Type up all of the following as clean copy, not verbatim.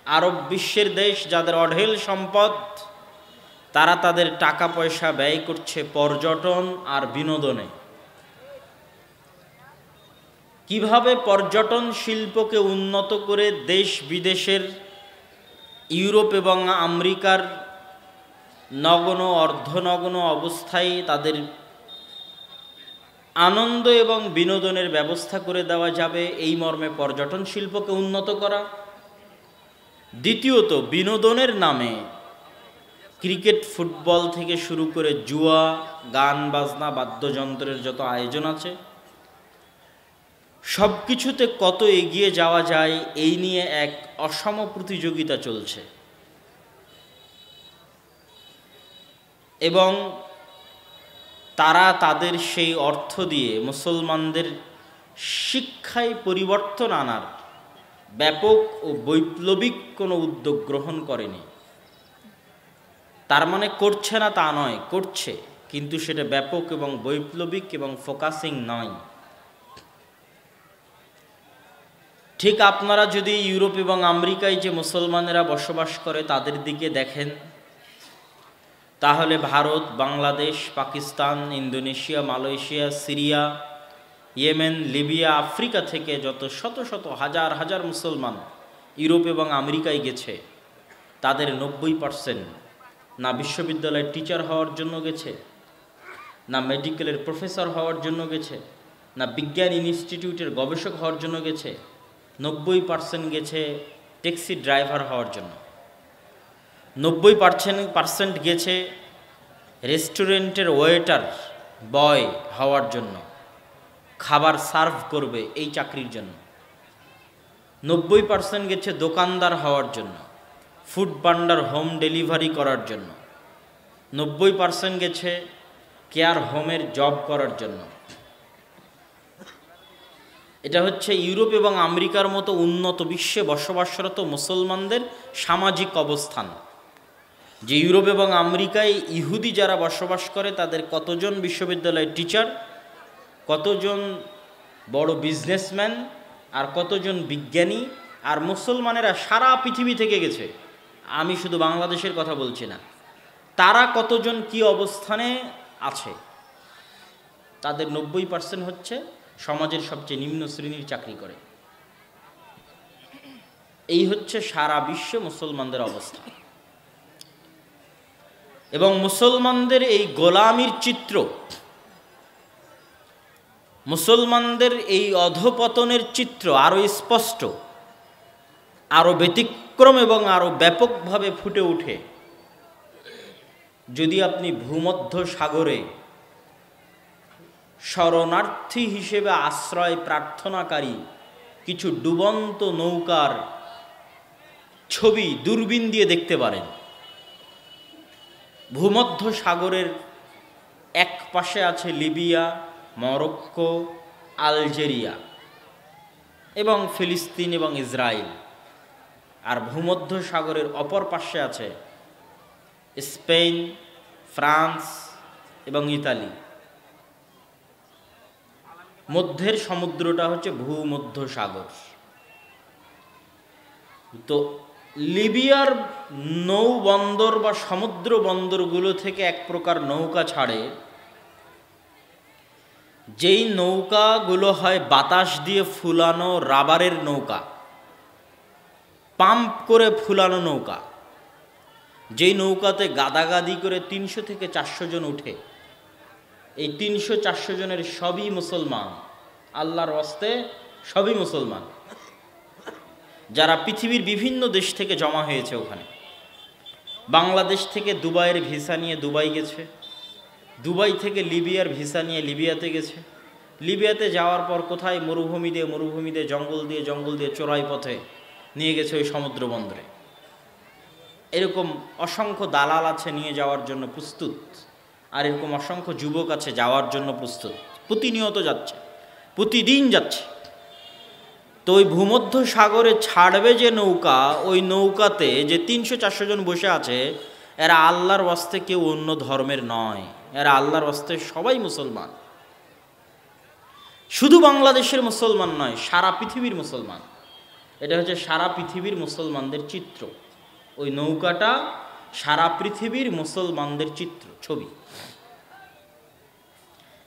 আরব বিশ্বের দেশ যাদের অঢেল সম্পদ, তারা তাদের টাকা পয়সা ব্যয় করছে পর্যটন আর বিনোদনে। কিভাবে পর্যটন শিল্পকে উন্নত করে দেশ বিদেশের, ইউরোপ এবং আমেরিকার নগ্ন অর্ধনগ্ন অবস্থায় তাদের আনন্দ এবং বিনোদনের ব্যবস্থা করে দেওয়া যাবে, এই মর্মে পর্যটন শিল্পকে উন্নত করা। দ্বিতীয়ত, বিনোদনের নামে ক্রিকেট, ফুটবল থেকে শুরু করে জুয়া, গান বাজনা, বাদ্যযন্ত্রের যত আয়োজন আছে, সব কিছুতে কত এগিয়ে যাওয়া যায় এই নিয়ে এক অসম প্রতিযোগিতা চলছে। এবং তারা তাদের সেই অর্থ দিয়ে মুসলমানদের শিক্ষায় পরিবর্তন আনার ব্যাপক ও বৈপ্লবিক কোনো উদ্যোগ গ্রহণ করেনি। তার মানে করছে না তা নয়, করছে, কিন্তু সেটা ব্যাপক এবং বৈপ্লবিক এবং ফোকাসিং নয়। ঠিক আপনারা যদি ইউরোপ এবং আমেরিকায় যে মুসলমানেরা বসবাস করে তাদের দিকে দেখেন, তাহলে Bharat, Bangladesh, Pakistan, Indonesia, Malaysia, Syria, Yemen, Libya, Africa থেকে যত শত শত হাজার হাজার মুসলমান ইউরোপ এবং আমেরিকায় গেছে, তাদের 90% না বিশ্ববিদ্যালয়ের টিচার হওয়ার জন্য গেছে, না মেডিকেলের প্রফেসর হওয়ার জন্য গেছে, না বিজ্ঞান ইনস্টিটিউটের গবেষক হওয়ার জন্য গেছে। 90% গেছে ট্যাক্সি ড্রাইভার হওয়ার জন্য। 90% গেছে রেস্টুরেন্টের ওয়েটার, বয় হওয়ার জন্য, খাবার সার্ভ করবে এই চাকরির জন্য। 90% গেছে দোকানদার হওয়ার জন্য, ফুড পান্ডার, হোম ডেলিভারি করার জন্য। 90% গেছে কেয়ার হোমের জব করার জন্য। এটা হচ্ছে ইউরোপ এবং আমেরিকার মতো উন্নত বিশ্বে বসবাসরত মুসলমানদের সামাজিক অবস্থান। যে ইউরোপ এবং আমেরিকায় ইহুদি যারা বসবাস করে তাদের কতজন বিশ্ববিদ্যালয়ের টিচার, কতজন বড় বিজনেসম্যান, আর কতজন বিজ্ঞানী, আর মুসলমানেরা সারা পৃথিবী থেকে গেছে, আমি শুধু বাংলাদেশের কথা বলছি না, তারা কতজন কি অবস্থানে আছে। তাদের 90% হচ্ছে সমাজের সবচেয়ে নিম্ন শ্রেণীর চাকরি করে। এই হচ্ছে সারা বিশ্বে মুসলমানদের অবস্থা। এবং মুসলমানদের এই গোলামির চিত্র, মুসলমানদের এই অধপতনের চিত্র আরো স্পষ্ট, আরো ব্যতিক্রম এবং আরো ব্যাপকভাবে ফুটে ওঠে যদি আপনি ভূমধ্য সাগরে শরণার্থী হিসেবে আশ্রয় প্রার্থনাকারী কিছু ডুবন্ত নৌকার ছবি দূরবীন দিয়ে দেখতে পারেন। ভূমধ্য সাগরের এক পাশে আছে লিবিয়া, মরক্কো, আলজেরিয়া এবং ফিলিস্তিন এবং ইসরায়েল, আর ভূমধ্য সাগরের অপর পাশে আছে স্পেন, ফ্রান্স এবং ইতালি। মধ্যের সমুদ্রটা হচ্ছে ভূমধ্য সাগর। তো লিবিয়ার নৌবন্দর বা সমুদ্র বন্দরগুলো থেকে এক প্রকার নৌকা ছাড়ে, যেই নৌকাগুলো হয় বাতাস দিয়ে ফুলানো রাবারের নৌকা, পাম্প করে ফুলানো নৌকা, যেই নৌকাতে গাদাগাদি করে 300 থেকে 400 জন উঠে। এই 300-400 জনের সবই মুসলমান, আল্লাহর ওয়াস্তে সবই মুসলমান, যারা পৃথিবীর বিভিন্ন দেশ থেকে জমা হয়েছে ওখানে। বাংলাদেশ থেকে দুবাইয়ের ভিসা নিয়ে দুবাই গেছে, দুবাই থেকে লিবিয়ার ভিসা নিয়ে লিবিয়াতে গেছে, লিবিয়াতে যাওয়ার পর কোথায় মরুভূমি দিয়ে জঙ্গল দিয়ে চোরাই পথে নিয়ে গেছে ওই সমুদ্র বন্দরে। এরকম অসংখ্য দালাল আছে নিয়ে যাওয়ার জন্য প্রস্তুত, আর এরকম অসংখ্য যুবক আছে যাওয়ার জন্য প্রস্তুত, প্রতিনিয়ত যাচ্ছে, প্রতিদিন যাচ্ছে। তো ওই ভূমধ্য সাগরে ছাড়বে যে নৌকা, ওই নৌকাতে যে 300-400 জন বসে আছে, এরা আল্লাহর ওয়াস্তে কেউ অন্য ধর্মের নয়, এরা আল্লাহর ওয়াস্তে সবাই মুসলমান। শুধু বাংলাদেশের মুসলমান নয়, সারা পৃথিবীর মুসলমান। এটা হচ্ছে সারা পৃথিবীর মুসলমানদের চিত্র। ওই নৌকাটা সারা পৃথিবীর মুসলমানদের চিত্র, ছবি।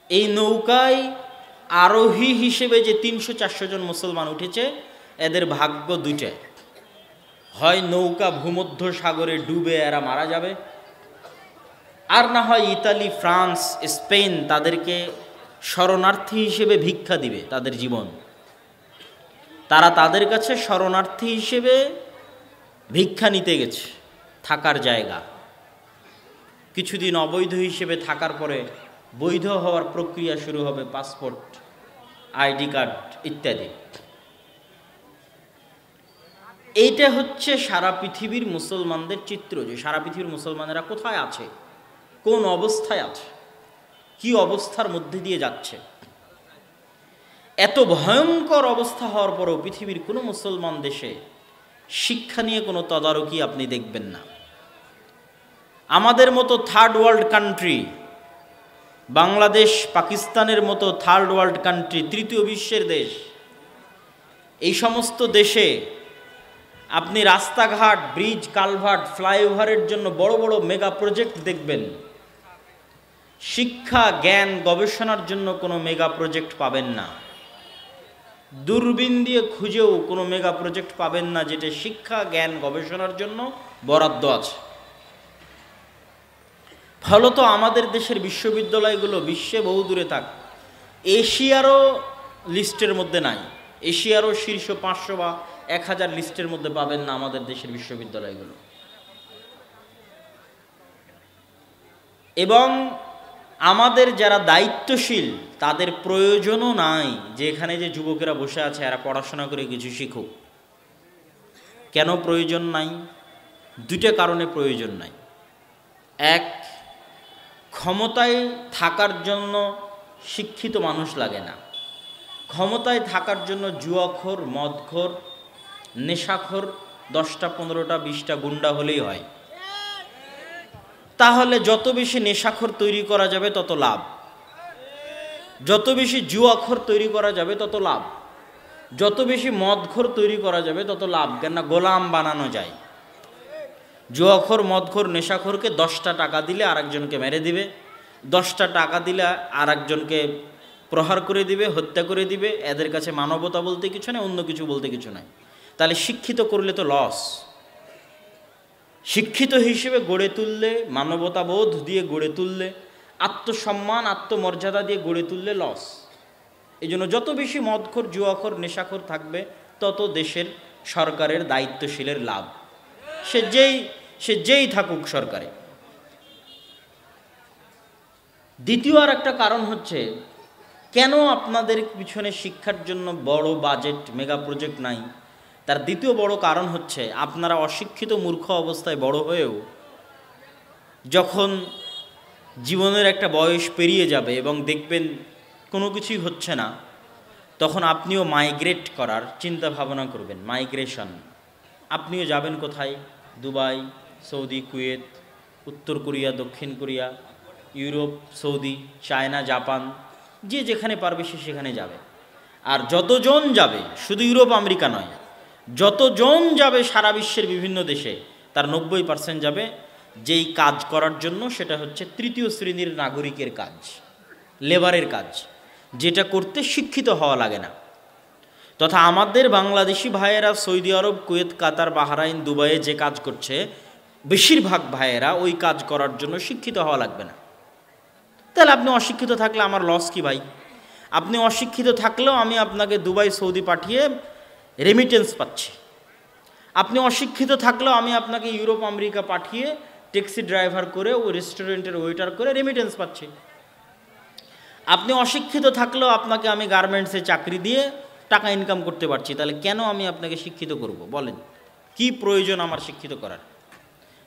এই নৌকায় আরোহী হিসেবে যে 300-400 জন মুসলমান উঠেছে, এদের ভাগ্য দুইটা, হয় নৌকা ভূমধ্য সাগরে ডুবে এরা মারা যাবে, আর না হয় ইতালি, ফ্রান্স, স্পেন তাদেরকে শরণার্থী হিসেবে ভিক্ষা দিবে তাদের জীবন। তারা তাদের কাছে শরণার্থী হিসেবে ভিক্ষা নিতে গেছে, থাকার জায়গা। কিছুদিন অবৈধ হিসেবে থাকার পরে বৈধ হওয়ার প্রক্রিয়া শুরু হবে, পাসপোর্ট, আইডি কার্ড ইত্যাদি। এইটা হচ্ছে সারা পৃথিবীর মুসলমানদের চিত্র, যে সারা পৃথিবীর মুসলমানেরা কোথায় আছে, কোন অবস্থায় আছে, কি অবস্থার মধ্যে দিয়ে যাচ্ছে। এত ভয়ঙ্কর অবস্থা হওয়ার পরেও পৃথিবীর কোনো মুসলমান দেশে শিক্ষা নিয়ে কোনো তদারকি আপনি দেখবেন না। আমাদের মতো থার্ড ওয়ার্ল্ড কান্ট্রি, বাংলাদেশ, পাকিস্তানের মতো থার্ড ওয়ার্ল্ড কান্ট্রি, তৃতীয় বিশ্বের দেশ, এই সমস্ত দেশে আপনি রাস্তাঘাট, ব্রিজ, কালভার্ট, ফ্লাইওভারের জন্য বড় বড় মেগা প্রজেক্ট দেখবেন। শিক্ষা, জ্ঞান, গবেষণার জন্য কোনো মেগা প্রজেক্ট পাবেন না। দূরবীন দিয়ে খুঁজেও কোনো মেগা প্রজেক্ট পাবেন না যেটা শিক্ষা, জ্ঞান, গবেষণার জন্য বরাদ্দ আছে। ফলত আমাদের দেশের বিশ্ববিদ্যালয়গুলো বিশ্বে বহু দূরে থাক, এশিয়ারও লিস্টের মধ্যে নাই, এশিয়ারও শীর্ষ 500 বা 1000 লিস্টের মধ্যে পাবেন না আমাদের দেশের বিশ্ববিদ্যালয়গুলো। এবং আমাদের যারা দায়িত্বশীল তাদের প্রয়োজনও নাই যে এখানে যে যুবকেরা বসে আছে এরা পড়াশোনা করে কিছু শিখুক। কেন প্রয়োজন নাই? দুইটা কারণে প্রয়োজন নাই। এক, ক্ষমতায় থাকার জন্য শিক্ষিত মানুষ লাগে না। ক্ষমতায় থাকার জন্য জুয়াখোর, মদখোর, নেশাখোর 10টা 15টা 20টা গুন্ডা হলেই হয়। তাহলে যত বেশি নেশাখোর তৈরি করা যাবে তত লাভ, যত বেশি জুয়াখোর তৈরি করা যাবে তত লাভ, যত বেশি মদখোর তৈরি করা যাবে তত লাভ, কেন না গোলাম বানানো যায়। জুয়াখোর, মদখোর, নেশাখোরকে 10টা টাকা দিলে আরেকজনকে মেরে দিবে, 10টা টাকা দিলে আরেকজনকে প্রহার করে দিবে, হত্যা করে দিবে। এদের কাছে মানবতা বলতে কিছু নেই, অন্য কিছু বলতে কিছু নাই। তাহলে শিক্ষিত করলে তো লস। শিক্ষিত হিসেবে গড়ে তুললে, মানবতাবোধ দিয়ে গড়ে তুললে, আত্মসম্মান, আত্মমর্যাদা দিয়ে গড়ে তুললে লস। এই জন্য যত বেশি মদখোর, জুয়াখোর, নেশাখোর থাকবে তত দেশের সরকারের দায়িত্বশীলের লাভ, সে যেই থাকুক সরকারে। দ্বিতীয় আর একটা কারণ হচ্ছে, কেন আপনাদের পিছনে শিক্ষার জন্য বড় বাজেট, মেগা প্রজেক্ট নাই? তার দ্বিতীয় বড় কারণ হচ্ছে, আপনারা অশিক্ষিত মূর্খ অবস্থায় বড় হয়েও যখন জীবনের একটা বয়স পেরিয়ে যাবে এবং দেখবেন কোনো কিছুই হচ্ছে না, তখন আপনিও মাইগ্রেট করার চিন্তা ভাবনা করবেন। মাইগ্রেশন, আপনিও যাবেন কোথায়? দুবাই, সৌদি, কুয়েত, উত্তর কোরিয়া, দক্ষিণ Korea, Europe, Saudi, China, Japan, যে যেখানে পারবে সে সেখানে যাবে। আর যতজন যাবে, শুধু ইউরোপ আমেরিকা নয়, যতজন যাবে সারা বিশ্বের বিভিন্ন দেশে, তার 90% যাবে যেই কাজ করার জন্য, সেটা হচ্ছে তৃতীয় শ্রেণীর নাগরিকের কাজ, লেবারের কাজ, যেটা করতে শিক্ষিত হওয়া লাগে না। তথা আমাদের বাংলাদেশি ভাইয়েরা সৌদি আরব, কুয়েত, কাতার, বাহরাইন, দুবাইয়ে যে কাজ করছে, বেশিরভাগ ভাইয়েরা ওই কাজ করার জন্য শিক্ষিত হওয়া লাগবে না। তাহলে আপনি অশিক্ষিত থাকলে আমার লস কি ভাই? আপনি অশিক্ষিত থাকলেও আমি আপনাকে দুবাই, সৌদি পাঠিয়ে রেমিটেন্স পাচ্ছি। আপনি অশিক্ষিত থাকলেও আমি আপনাকে ইউরোপ, আমেরিকা পাঠিয়ে ট্যাক্সি ড্রাইভার করে, ও রেস্টুরেন্টের ওয়েটার করে রেমিটেন্স পাচ্ছি। আপনি অশিক্ষিত থাকলেও আপনাকে আমি গার্মেন্টসে চাকরি দিয়ে টাকা ইনকাম করতে পারছি। তাহলে কেন আমি আপনাকে শিক্ষিত করব? বলেন, কি প্রয়োজন আমার শিক্ষিত করার?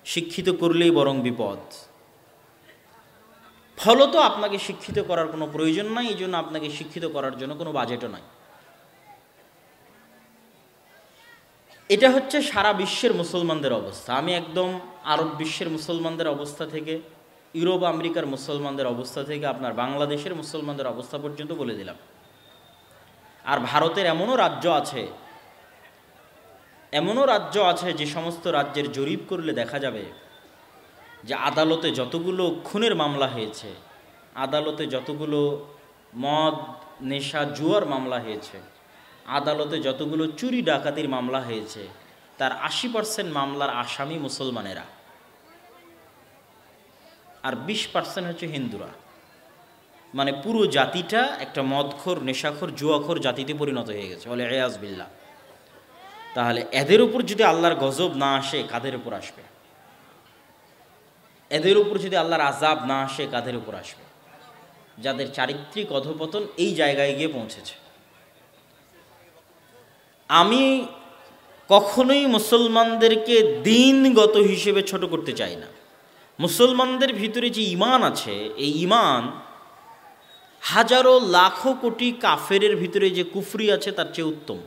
শিক্ষিত করলেই বরং বিপদ। ফলত আপনাকে শিক্ষিত করার কোনো প্রয়োজন নাই, এই জন্য আপনাকে শিক্ষিত করার জন্য কোনো বাজেটও নাই। এটা হচ্ছে সারা বিশ্বের মুসলমানদের অবস্থা। আমি একদম আরব বিশ্বের মুসলমানদের অবস্থা থেকে, ইউরোপ আমেরিকার মুসলমানদের অবস্থা থেকে, আপনার বাংলাদেশের মুসলমানদের অবস্থা পর্যন্ত বলে দিলাম। আর ভারতের এমনও রাজ্য আছে এমনও রাজ্য আছে যে সমস্ত রাজ্যের জরিপ করলে দেখা যাবে যে আদালতে যতগুলো খুনের মামলা হয়েছে, আদালতে যতগুলো মদ নেশা জুয়ার মামলা হয়েছে, আদালতে যতগুলো চুরি ডাকাতির মামলা হয়েছে, তার 80% মামলার আসামি মুসলমানেরা, আর 20% হচ্ছে হিন্দুরা। মানে পুরো জাতিটা একটা মদখোর, নেশাখোর, জুয়াখোর জাতিতে পরিণত হয়ে গেছে, বলে এয়াজ বিল্লাহ। তাহলে এদের উপর যদি আল্লাহর গজব না আসে, কাদের উপর আসবে? এদের উপর যদি আল্লাহর আযাব না আসে, কাদের উপর আসবে? যাদের চারিত্রিক অধপতন এই জায়গায় গিয়ে পৌঁছেছে। আমি কখনোই মুসলমানদেরকে দিনগত হিসেবে ছোট করতে চাই না। মুসলমানদের ভিতরে যে ঈমান আছে, এই ঈমান হাজারো লাখো কোটি কাফেরের ভিতরে যে কুফরি আছে তার চেয়ে উত্তম।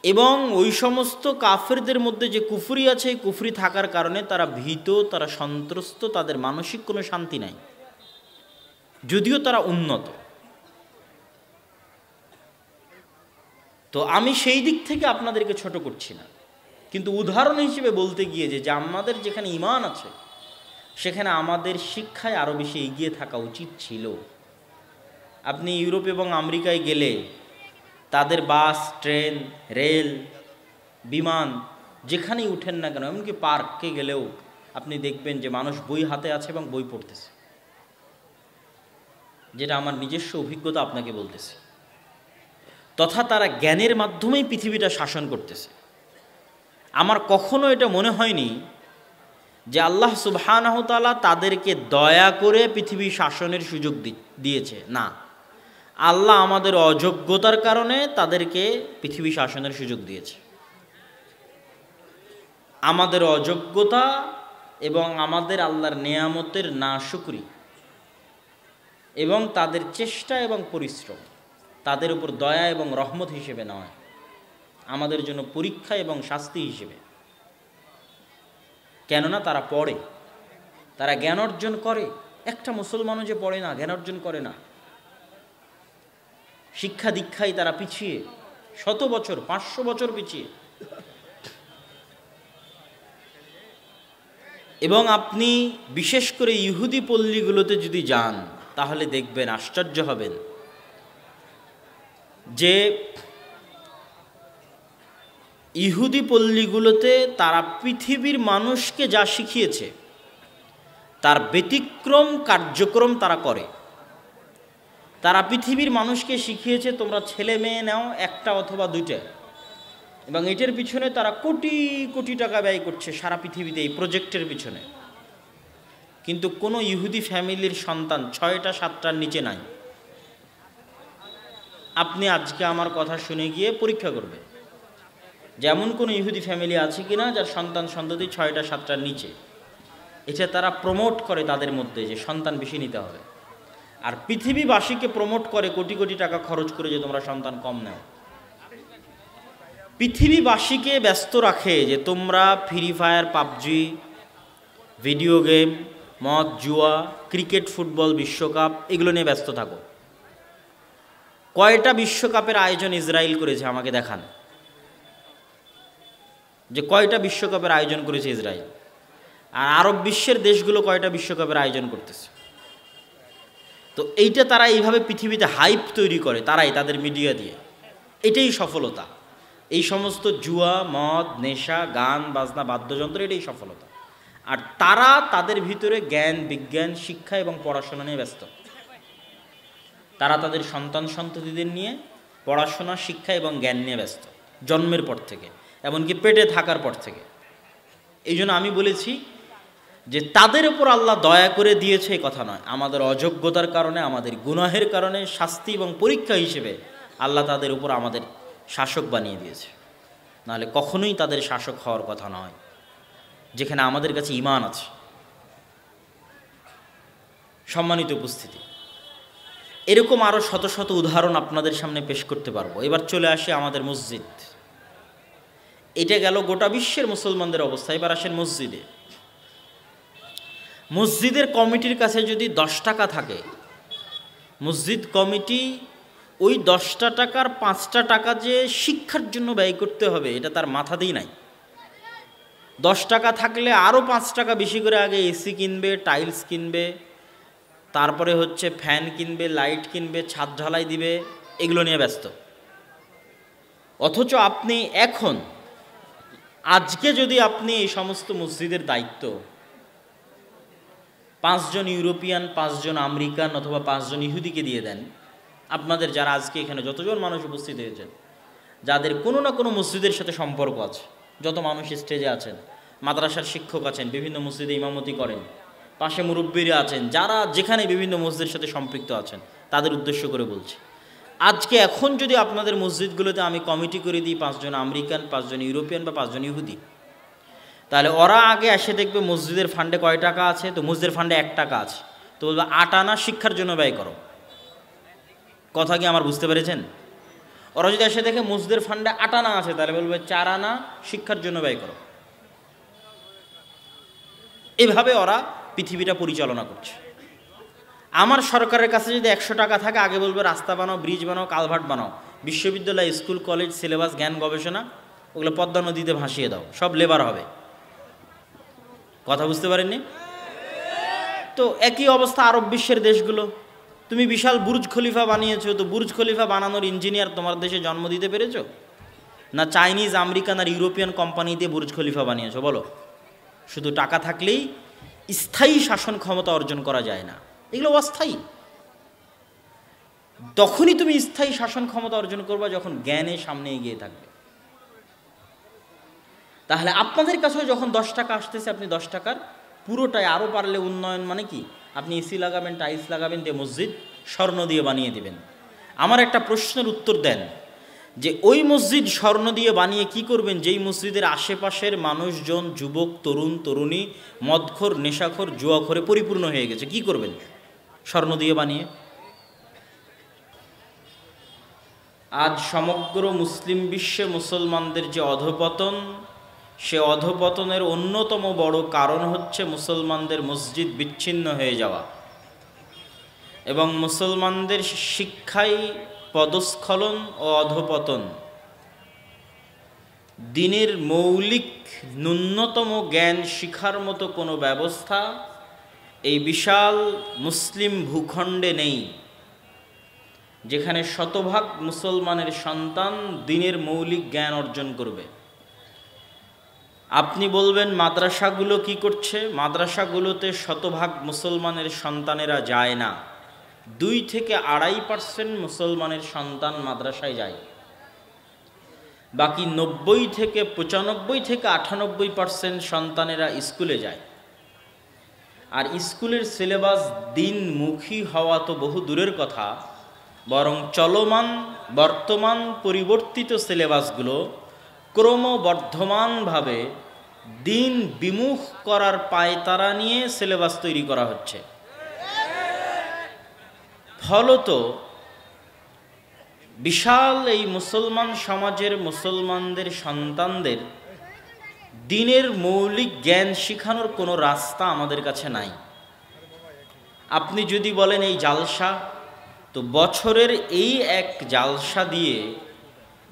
এবং ওই সমস্ত কাফেরদের মধ্যে যে কুফরি আছে, এই কুফরি থাকার কারণে তারা ভীত, তারা সন্ত্রস্ত, তাদের মানসিক কোনো শান্তি নাই, যদিও তারা উন্নত। তো আমি সেই দিক থেকে আপনাদেরকে ছোট করছি না, কিন্তু উদাহরণ হিসেবে বলতে গিয়ে যে আমাদের যেখানে ঈমান আছে সেখানে আমাদের শিক্ষায় আরও বেশি এগিয়ে থাকা উচিত ছিল। আপনি ইউরোপ এবং আমেরিকায় গেলে তাদের বাস, ট্রেন, রেল, বিমান যেখানেই উঠেন না কেন, এমনকি পার্কে গেলেও আপনি দেখবেন যে মানুষ বই হাতে আছে এবং বই পড়তেছে, যেটা আমার নিজস্ব অভিজ্ঞতা আপনাকে বলতেছে। তথা তারা জ্ঞানের মাধ্যমেই পৃথিবীটা শাসন করতেছে। আমার কখনো এটা মনে হয়নি যে আল্লাহ সুবহানাহু ওয়া তাআলা তাদেরকে দয়া করে পৃথিবী শাসনের সুযোগ দিয়েছে, না, আল্লাহ আমাদের অযোগ্যতার কারণে তাদেরকে পৃথিবী শাসনের সুযোগ দিয়েছে। আমাদের অযোগ্যতা এবং আমাদের আল্লাহর নেয়ামতের নাশুকরি এবং তাদের চেষ্টা এবং পরিশ্রম তাদের উপর দয়া এবং রহমত হিসেবে নয়, আমাদের জন্য পরীক্ষা এবং শাস্তি হিসেবে। কেননা তারা পড়ে, তারা জ্ঞান অর্জন করে। একটা মুসলমানও যে পড়ে না, জ্ঞান অর্জন করে না। শিক্ষা দীক্ষায় তারা পিছিয়ে, 100 বছর 500 বছর পিছিয়ে। এবং আপনি বিশেষ করে ইহুদি পল্লীগুলোতে যদি যান তাহলে দেখবেন, আশ্চর্য হবেন যে ইহুদি পল্লীগুলোতে তারা পৃথিবীর মানুষকে যা শিখিয়েছে তার ব্যতিক্রম কার্যক্রম তারা করে। তারা পৃথিবীর মানুষকে শিখিয়েছে তোমরা ছেলে মেয়ে নাও, একটা অথবা দুইটা, এবং এটার পিছনে তারা কোটি কোটি টাকা ব্যয় করছে সারা পৃথিবীতে এই প্রজেক্টের পিছনে। কিন্তু কোনো ইহুদি ফ্যামিলির সন্তান 6টা 7টার নিচে নাই। আপনি আজকে আমার কথা শুনে গিয়ে পরীক্ষা করবে যেমন কোনো ইহুদি ফ্যামিলি আছে কিনা যার সন্তান সন্ততি 6টা 7টার নিচে। এটা তারা প্রমোট করে তাদের মধ্যে যে সন্তান বেশি নিতে হবে, আর পৃথিবীবাসীকে প্রমোট করে কোটি কোটি টাকা খরচ করে যে তোমরা সন্তান কম নাও। পৃথিবীবাসীকে ব্যস্ত রাখে যে তোমরা free fire, PUBG, video game, মদ, জুয়া, ক্রিকেট, ফুটবল, বিশ্বকাপ এগুলো নিয়ে ব্যস্ত থাকো। কয়টা বিশ্বকাপের আয়োজন ইসরায়েল করেছে আমাকে দেখান, যে কয়টা বিশ্বকাপের আয়োজন করেছে ইসরায়েল। আর আরব বিশ্বের দেশগুলো কয়টা বিশ্বকাপের আয়োজন করতেছে। তো এইটা তারা এইভাবে পৃথিবীতে হাইপ তৈরি করে, তারাই তাদের মিডিয়া দিয়ে। এটাই সফলতা। এই সমস্ত জুয়া, মদ, নেশা, গান বাজনা, বাদ্যযন্ত্র, এটাই সফলতা। আর তারা তাদের ভিতরে জ্ঞান, বিজ্ঞান, শিক্ষা এবং পড়াশোনা নিয়ে ব্যস্ত। তারা তাদের সন্তান সন্ততিদের নিয়ে পড়াশোনা, শিক্ষা এবং জ্ঞান নিয়ে ব্যস্ত, জন্মের পর থেকে, এমনকি পেটে থাকার পর থেকে। এই জন্য আমি বলেছি যে তাদের উপর আল্লাহ দয়া করে দিয়েছে এই কথা নয়, আমাদের অযোগ্যতার কারণে, আমাদের গুনাহের কারণে শাস্তি এবং পরীক্ষা হিসেবে আল্লাহ তাদের উপর আমাদের শাসক বানিয়ে দিয়েছে। নাহলে কখনোই তাদের শাসক হওয়ার কথা নয়, যেখানে আমাদের কাছে ঈমান আছে। সম্মানিত উপস্থিতি, এরকম আরও শত শত উদাহরণ আপনাদের সামনে পেশ করতে পারবো। এবার চলে আসে আমাদের মসজিদ। এটা গেল গোটা বিশ্বের মুসলমানদের অবস্থা। এবার আসেন মসজিদে। মসজিদের কমিটির কাছে যদি 10 টাকা থাকে, মসজিদ কমিটি ওই 10টা টাকার 5টা টাকা যে শিক্ষার জন্য ব্যয় করতে হবে এটা তার মাথাতেই নাই। 10 টাকা থাকলে আরও 5 টাকা বেশি করে আগে এসি কিনবে, টাইলস কিনবে, তারপরে হচ্ছে ফ্যান কিনবে, লাইট কিনবে, ছাদ ঢালাই দিবে, এগুলো নিয়ে ব্যস্ত। অথচ আপনি এখন আজকে যদি আপনি এই সমস্ত মসজিদের দায়িত্ব 5 জন ইউরোপিয়ান, 5 জন আমেরিকান অথবা 5 জন ইহুদিকে দিয়ে দেন, আপনাদের যারা আজকে এখানে যতজন মানুষ উপস্থিত হয়েছেন, যাদের কোনো না কোনো মসজিদের সাথে সম্পর্ক আছে, যত মানুষ স্টেজে আছেন, মাদ্রাসার শিক্ষক আছেন, বিভিন্ন মসজিদে ইমামতি করেন, পাশে মুরব্বীরা আছেন, যারা যেখানে বিভিন্ন মসজিদের সাথে সম্পৃক্ত আছেন, তাদের উদ্দেশ্য করে বলছি, আজকে এখন যদি আপনাদের মসজিদগুলোতে আমি কমিটি করে দিই 5 জন আমেরিকান, 5 জন ইউরোপিয়ান বা 5 জন ইহুদি, তাহলে ওরা আগে এসে দেখবে মসজিদের ফান্ডে কয় টাকা আছে, তো মসজিদের ফান্ডে 1 টাকা আছে, তো বলবে 8 আনা শিক্ষার জন্য ব্যয় করো। কথা কি আমার বুঝতে পেরেছেন? ওরা যদি এসে দেখে মসজিদের ফান্ডে 8 আনা আছে, তাহলে বলবে 4 আনা শিক্ষার জন্য ব্যয় করো। এভাবে ওরা পৃথিবীটা পরিচালনা করছে। আমার সরকারের কাছে যদি 100 টাকা থাকে, আগে বলবে রাস্তা বানাও, ব্রিজ বানাও, কালভার্ট বানাও, বিশ্ববিদ্যালয়, স্কুল, কলেজ, সিলেবাস, জ্ঞান গবেষণা ওগুলো পদ্মা নদীতে ভাসিয়ে দাও, সব লেবার হবে। কথা বুঝতে পারেননি? তো একই অবস্থা আরব বিশ্বের দেশগুলো। তুমি বিশাল বুর্জ খলিফা বানিয়েছো, তো বুর্জ খলিফা বানানোর ইঞ্জিনিয়ার তোমার দেশে জন্ম দিতে পেরেছো? না চাইনিজ, আমেরিকান আর ইউরোপিয়ান কোম্পানি দিয়ে বুর্জ খলিফা বানিয়েছো? বলো। শুধু টাকা থাকলেই স্থায়ী শাসন ক্ষমতা অর্জন করা যায় না, এগুলো অস্থায়ী। তখনই তুমি স্থায়ী শাসন ক্ষমতা অর্জন করবা যখন জ্ঞানের সামনে এগিয়ে থাকবে। তাহলে আপনাদের কাছেও যখন 10 টাকা আসতেছে, আপনি 10 টাকার পুরোটাই, আরও পারলে উন্নয়ন মানে কি, আপনি এসি লাগাবেন, টাইলস লাগাবেন, দিয়ে মসজিদ স্বর্ণ দিয়ে বানিয়ে দিবেন। আমার একটা প্রশ্নের উত্তর দেন, যে ওই মসজিদ স্বর্ণ দিয়ে বানিয়ে কি করবেন যেই মসজিদের আশেপাশের মানুষজন, যুবক, তরুণ, তরুণী মদখোর, নেশাখোর, জুয়াখোরে পরিপূর্ণ হয়ে গেছে, কি করবেন স্বর্ণ দিয়ে বানিয়ে? আজ সমগ্র মুসলিম বিশ্বে মুসলমানদের যে অধঃপতন, সে অধঃপতনের অন্যতম বড় কারণ হচ্ছে মুসলমানদের মসজিদ বিচ্ছিন্ন হয়ে যাওয়া এবং মুসলমানদের শিক্ষায় পদস্খলন ও অধঃপতন। দিনের মৌলিক ন্যূনতম জ্ঞান শিখার মতো কোনো ব্যবস্থা এই বিশাল মুসলিম ভূখণ্ডে নেই, যেখানে শতভাগ মুসলমানের সন্তান দিনের মৌলিক জ্ঞান অর্জন করবে। আপনি বলবেন মাদ্রাসাগুলো কি করছে? মাদ্রাসাগুলোতে শতভাগ মুসলমানের সন্তানেরা যায় না, 2 থেকে 2.5% মুসলমানের সন্তান মাদ্রাসায় যায়, বাকি 90 থেকে 95 থেকে 98% সন্তানেরা স্কুলে যায়। আর স্কুলের সিলেবাস দিনমুখী হওয়া তো বহু দূরের কথা, বরং চলমান বর্তমান পরিবর্তিত সিলেবাসগুলো ক্রমবর্ধমানভাবে দিন বিমুখ করার পায়তারা নিয়ে সিলেবাস তৈরি করা হচ্ছে। ফলত বিশাল এই মুসলমান সমাজের মুসলমানদের সন্তানদের দিনের মৌলিক জ্ঞান শিখানোর কোনো রাস্তা আমাদের কাছে নাই। আপনি যদি বলেন এই জালসা, তো বছরের এই এক জালসা দিয়ে,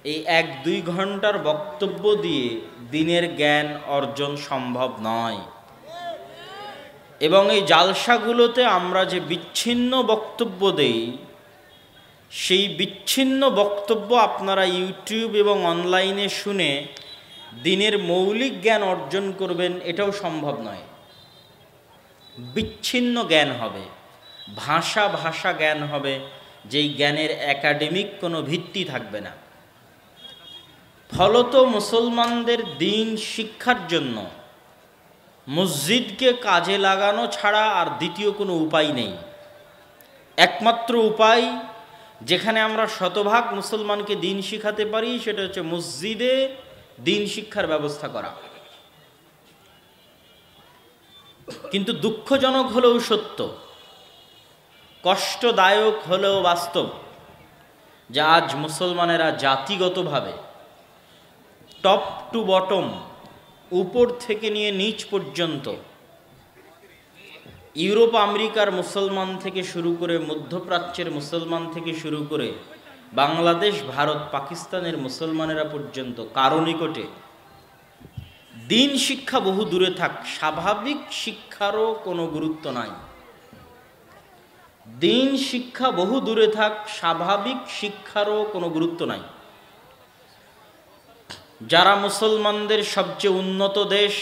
এই 1-2 ঘন্টার বক্তব্য দিয়ে দিনের জ্ঞান অর্জন সম্ভব নয়। এবং এই জালসাগুলোতে আমরা যে বিচ্ছিন্ন বক্তব্য দেই, সেই বিচ্ছিন্ন বক্তব্য আপনারা ইউটিউব এবং অনলাইনে শুনে দিনের মৌলিক জ্ঞান অর্জন করবেন, এটাও সম্ভব নয়। বিচ্ছিন্ন জ্ঞান হবে, ভাষা জ্ঞান হবে, যেই জ্ঞানের একাডেমিক কোনো ভিত্তি থাকবে না। ফলত মুসলমানদের দিন শিক্ষার জন্য মসজিদকে কাজে লাগানো ছাড়া আর দ্বিতীয় কোনো উপায় নেই। একমাত্র উপায় যেখানে আমরা শতভাগ মুসলমানকে দিন শিখাতে পারি, সেটা হচ্ছে মসজিদে দিন শিক্ষার ব্যবস্থা করা। কিন্তু দুঃখজনক হলেও সত্য, কষ্টদায়ক হলেও বাস্তব, যে আজ মুসলমানেরা জাতিগতভাবে টপ টু বটম, উপর থেকে নিয়ে নিচ পর্যন্ত, ইউরোপ আমেরিকার মুসলমান থেকে শুরু করে, মধ্যপ্রাচ্যের মুসলমান থেকে শুরু করে বাংলাদেশ, ভারত, পাকিস্তানের মুসলমানেরা পর্যন্ত কারো নিকটে দিন শিক্ষা বহু দূরে থাক, স্বাভাবিক শিক্ষারও কোনো গুরুত্ব নাই। দিন শিক্ষা বহু দূরে থাক, স্বাভাবিক শিক্ষারও কোনো গুরুত্ব নাই। যারা মুসলমানদের সবচেয়ে উন্নত দেশ,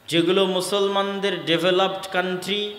যেগুলো মুসলমানদের ডেভেলপড কান্ট্রি,